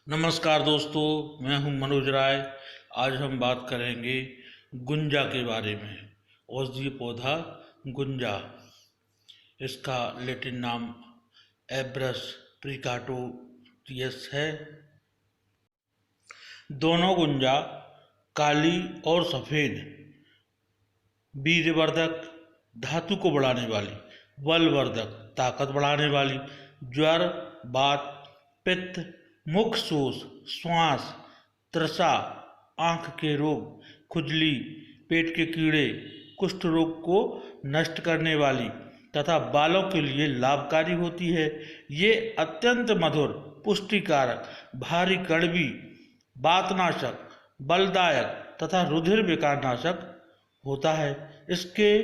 नमस्कार दोस्तों, मैं हूं मनोज राय। आज हम बात करेंगे गुंजा के बारे में। औषधीय पौधा गुंजा, इसका लैटिन नाम एब्रस प्रिकाटोटियस है। दोनों गुंजा काली और सफ़ेद, वीर्यवर्धक, धातु को बढ़ाने वाली, बलवर्धक, ताकत बढ़ाने वाली, ज्वर, वात, पित्त, मुख शोष, श्वास, तृषा, आँख के रोग, खुजली, पेट के कीड़े, कुष्ठ रोग को नष्ट करने वाली तथा बालों के लिए लाभकारी होती है। ये अत्यंत मधुर, पुष्टिकारक, भारी कड़वी, वातनाशक, बलदायक तथा रुधिर विकारनाशक होता है। इसके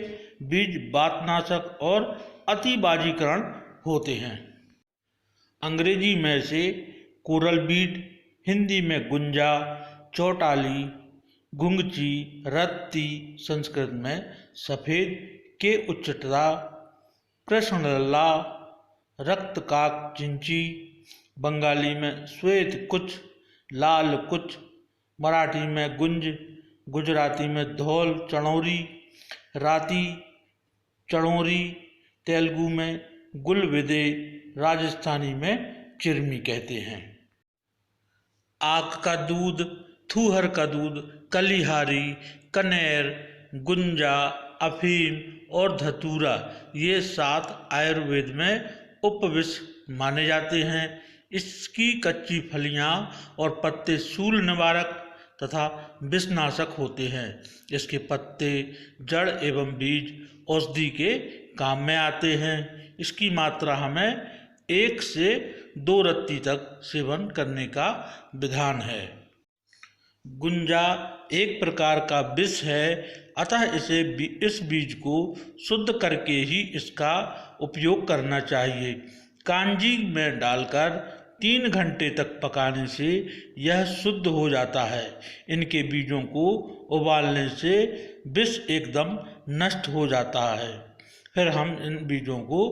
बीज वातनाशक और अतिबाजीकरण होते हैं। अंग्रेजी में से कोरल बीट, हिंदी में गुंजा, चौटाली, गुंगची, रत्ती, संस्कृत में सफ़ेद के उच्चता, कृष्णलल्ला, रक्तकाक चिंची, बंगाली में श्वेत कुच, लाल कुच, मराठी में गुंज, गुजराती में धौल चणोरी, राती चणोरी, तेलुगु में गुलविदे, राजस्थानी में चिरमी कहते हैं। आक का दूध, थूहर का दूध, कलिहारी, कनेर, गुंजा, अफीम और धतूरा, ये 7 आयुर्वेद में उपविष माने जाते हैं। इसकी कच्ची फलियां और पत्ते शूल निवारक तथा विषनाशक होते हैं। इसके पत्ते, जड़ एवं बीज औषधि के काम में आते हैं। इसकी मात्रा हमें 1 से 2 रत्ती तक सेवन करने का विधान है। गुंजा एक प्रकार का विष है, अतः इस बीज को शुद्ध करके ही इसका उपयोग करना चाहिए। कांजी में डालकर 3 घंटे तक पकाने से यह शुद्ध हो जाता है। इनके बीजों को उबालने से विष एकदम नष्ट हो जाता है। फिर हम इन बीजों को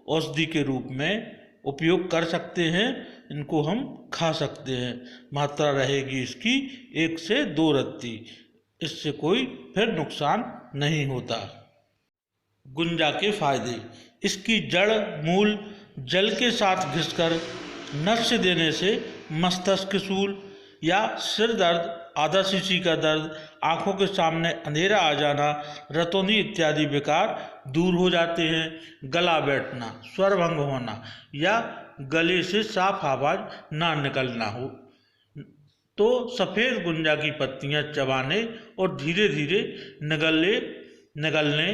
औषधि के रूप में उपयोग कर सकते हैं। इनको हम खा सकते हैं। मात्रा रहेगी इसकी 1 से 2 रत्ती। इससे कोई फिर नुकसान नहीं होता। गुंजा के फायदे: इसकी जड़ मूल जल के साथ घिसकर नस्य देने से मस्तिष्क शूल या सिर दर्द, आधा शीशी का दर्द, आँखों के सामने अंधेरा आ जाना, रतौंधी इत्यादि विकार दूर हो जाते हैं। गला बैठना, स्वर भंग होना या गले से साफ आवाज़ ना निकलना हो तो सफ़ेद गुंजा की पत्तियां चबाने और धीरे धीरे निगलने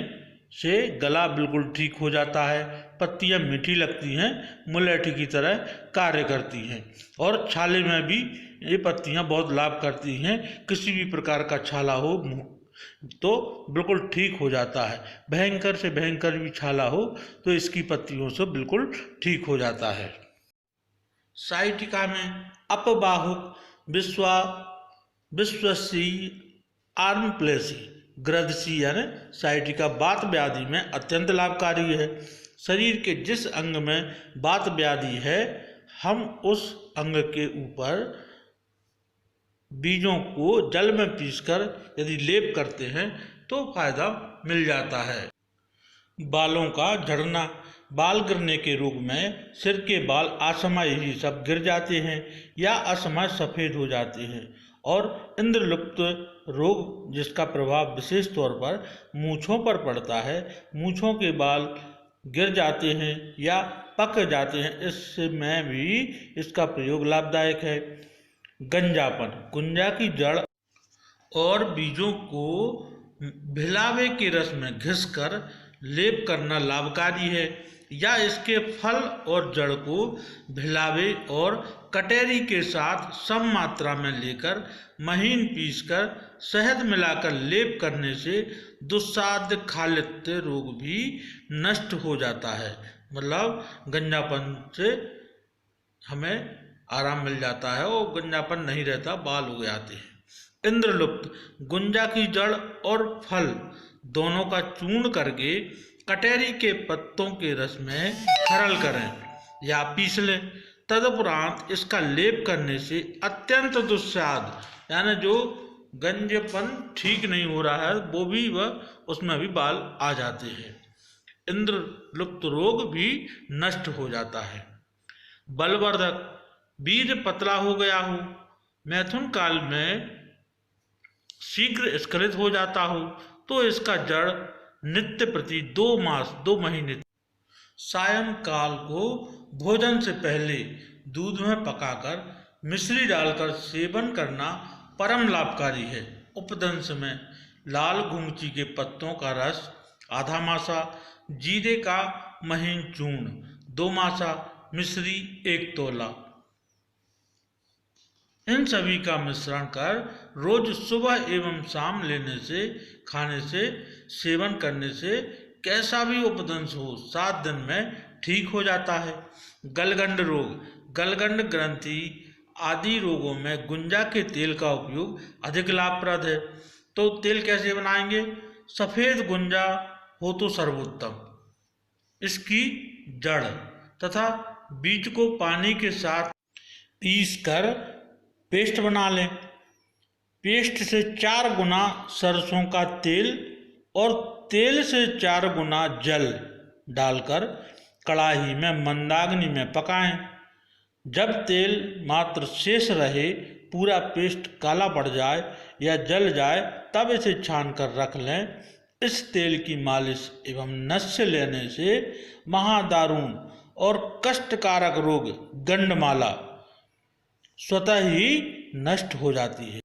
से गला बिल्कुल ठीक हो जाता है। पत्तियां मीठी लगती हैं, मुलैठी की तरह कार्य करती हैं और छाले में भी ये पत्तियां बहुत लाभ करती हैं। किसी भी प्रकार का छाला हो तो बिल्कुल ठीक हो जाता है। भयंकर से भयंकर भी छाला हो तो इसकी पत्तियों से बिल्कुल ठीक हो जाता है। साइटिका में अपबाहुक, विश्वसी, आर्मप्लेसी, ग्रदसी यानी साइटिका वात व्याधि में अत्यंत लाभकारी है। शरीर के जिस अंग में वात व्याधि है, हम उस अंग के ऊपर बीजों को जल में पीसकर यदि लेप करते हैं तो फायदा मिल जाता है। बालों का झड़ना, बाल गिरने के रोग में सिर के बाल असमय ही सब गिर जाते हैं या असमय सफ़ेद हो जाते हैं। और इंद्रलुप्त रोग, जिसका प्रभाव विशेष तौर पर मूँछों पर पड़ता है, मूँछों के बाल गिर जाते हैं या पक जाते हैं, इसमें भी इसका प्रयोग लाभदायक है। गंजापन, गुंजा की जड़ और बीजों को भिलावे के रस में घिसकर लेप करना लाभकारी है या इसके फल और जड़ को भिलावे और कटेरी के साथ सम मात्रा में लेकर महीन पीसकर शहद मिलाकर लेप करने से दुस्साध्य खालित्य रोग भी नष्ट हो जाता है। मतलब गंजापन से हमें आराम मिल जाता है और गंजापन नहीं रहता, बाल उग जाते हैं। इंद्रलुप्त, गुंजा की जड़ और फल दोनों का चूर्ण करके कटेरी के पत्तों के रस में खरल करें या पीस लें तदुपरांत इसका लेप करने से अत्यंत दुस्साद, यानी जो गंजेपन ठीक नहीं हो रहा है वो भी उसमें भी बाल आ जाते हैं। इंद्रलुप्त रोग भी नष्ट हो जाता है। बलवर्धक, वीर्य पतला हो गया हो, मैथुन काल में शीघ्र स्खलित हो जाता हो तो इसका जड़ नित्य प्रति 2 महीने सायंकाल को भोजन से पहले दूध में पकाकर मिश्री डालकर सेवन करना परम लाभकारी है। उपदंश में लाल घुंघची के पत्तों का रस आधा मासा, जीरे का महीन चूर्ण 2 मासा, मिश्री 1 तोला, इन सभी का मिश्रण कर रोज सुबह एवं शाम खाने से सेवन करने से कैसा भी उपदंश हो 7 दिन में ठीक हो जाता है। गलगंड रोग, गलगंड ग्रंथि आदि रोगों में गुंजा के तेल का उपयोग अधिक लाभप्रद है। तो तेल कैसे बनाएंगे? सफ़ेद गुंजा हो तो सर्वोत्तम। इसकी जड़ तथा बीज को पानी के साथ पीसकर पेस्ट बना लें। पेस्ट से 4 गुना सरसों का तेल और तेल से 4 गुना जल डालकर कढ़ाई में मंदाग्नि में पकाएं। जब तेल मात्र शेष रहे, पूरा पेस्ट काला पड़ जाए या जल जाए, तब इसे छान कर रख लें। इस तेल की मालिश एवं नस्य लेने से महादारुण और कष्टकारक रोग गंडमाला स्वतः ही नष्ट हो जाती है।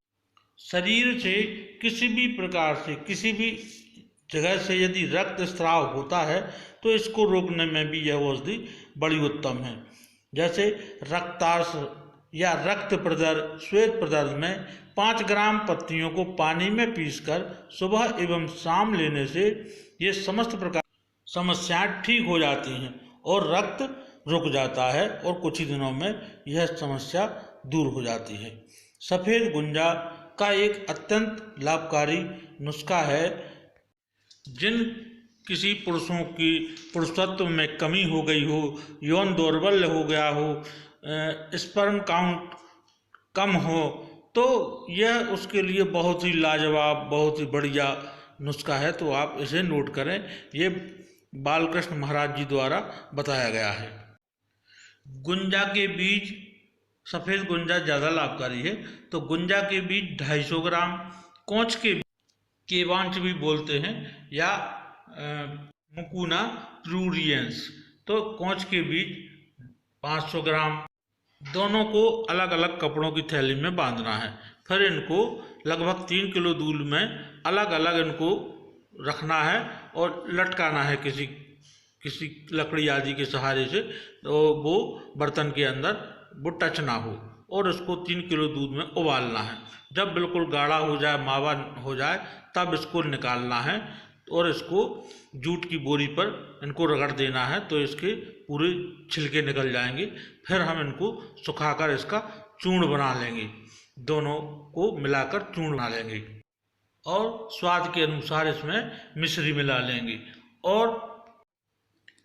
शरीर से किसी भी प्रकार से किसी भी जगह से यदि रक्त स्राव होता है तो इसको रोकने में भी यह औषधि बड़ी उत्तम है। जैसे रक्तार्श या रक्त प्रदर, श्वेत प्रदर में 5 ग्राम पत्तियों को पानी में पीसकर सुबह एवं शाम लेने से ये समस्त प्रकार समस्याएं ठीक हो जाती हैं और रक्त रुक जाता है और कुछ ही दिनों में यह समस्या दूर हो जाती है। सफ़ेद गुंजा का एक अत्यंत लाभकारी नुस्खा है। जिन किसी पुरुषों की पुरुषत्व में कमी हो गई हो, यौन दौर्बल्य हो गया हो, स्पर्म काउंट कम हो, तो यह उसके लिए बहुत ही लाजवाब, बहुत ही बढ़िया नुस्खा है। तो आप इसे नोट करें, ये बालकृष्ण महाराज जी द्वारा बताया गया है। गुंजा के बीज, सफ़ेद गुंजा ज़्यादा लाभकारी है, तो गुंजा के बीज 250 ग्राम, कोंच के केवांच भी बोलते हैं या मुकुना प्लूरियंस, तो कोंच के बीज 500 ग्राम, दोनों को अलग अलग कपड़ों की थैली में बांधना है। फिर इनको लगभग 3 किलो दूध में अलग अलग इनको रखना है और लटकाना है किसी लकड़ी आदि के सहारे से, तो वो बर्तन के अंदर वो टच ना हो, और इसको 3 किलो दूध में उबालना है। जब बिल्कुल गाढ़ा हो जाए, मावा हो जाए, तब इसको निकालना है और इसको जूट की बोरी पर इनको रगड़ देना है, तो इसके पूरे छिलके निकल जाएंगे। फिर हम इनको सुखाकर इसका चूर्ण बना लेंगे, दोनों को मिलाकर चूर्ण बना लेंगे और स्वाद के अनुसार इसमें मिश्री मिला लेंगे। और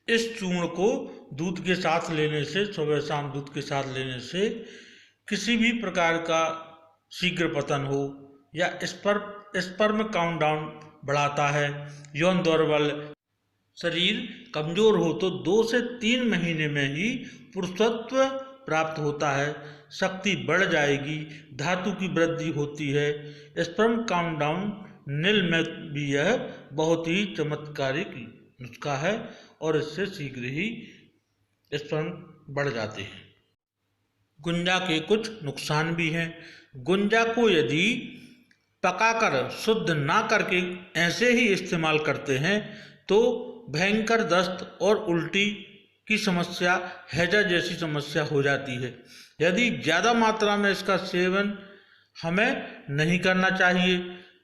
इस चूर्ण को दूध के साथ लेने से, सुबह शाम दूध के साथ लेने से किसी भी प्रकार का शीघ्र पतन हो या स्पर्म काउंट डाउन बढ़ाता है, यौन दौर्बल्य, शरीर कमजोर हो तो 2 से 3 महीने में ही पुरुषत्व प्राप्त होता है, शक्ति बढ़ जाएगी, धातु की वृद्धि होती है। स्पर्म काउंट डाउन नील में भी यह बहुत ही चमत्कारिक नुस्खा है और इससे शीघ्र ही स्पर्म बढ़ जाते हैं। गुंजा के कुछ नुकसान भी हैं। गुंजा को यदि पकाकर शुद्ध ना करके ऐसे ही इस्तेमाल करते हैं तो भयंकर दस्त और उल्टी की समस्या, हैजा जैसी समस्या हो जाती है। यदि ज़्यादा मात्रा में इसका सेवन हमें नहीं करना चाहिए,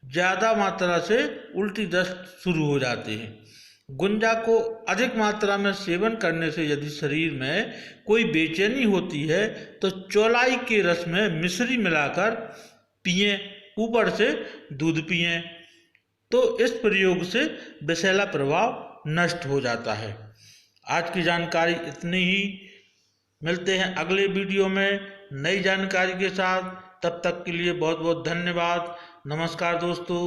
ज़्यादा मात्रा से उल्टी दस्त शुरू हो जाते हैं। गुंजा को अधिक मात्रा में सेवन करने से यदि शरीर में कोई बेचैनी होती है तो चौलाई के रस में मिश्री मिलाकर पिएं, ऊपर से दूध पिएं, तो इस प्रयोग से विषैला प्रभाव नष्ट हो जाता है। आज की जानकारी इतनी ही। मिलते हैं अगले वीडियो में नई जानकारी के साथ। तब तक के लिए बहुत बहुत धन्यवाद। नमस्कार दोस्तों।